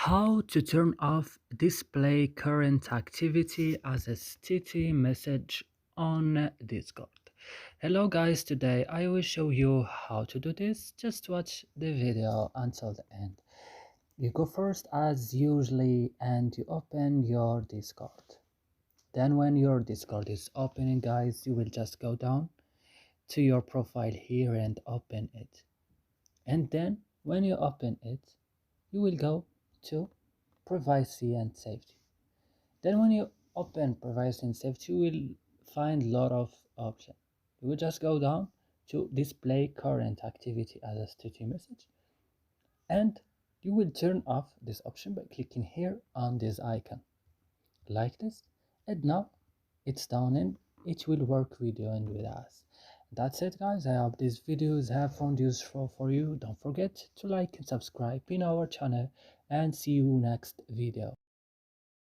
How to turn off display current activity as a static message on Discord. Hello guys, today I will show you how to do this. Just watch the video until the end. You go first as usually and you open your Discord. Then when your Discord is opening guys, you will just go down to your profile here and open it. And then when you open it, you will go to privacy and safety. Then when you open privacy and safety, you will find a lot of options. You will just go down to display current activity as a static message, and you will turn off this option by clicking here on this icon like this. And now it's done and it will work with you and with us. That's it guys, I hope these videos have found useful for you. Don't forget to like and subscribe in our channel, and see you next video.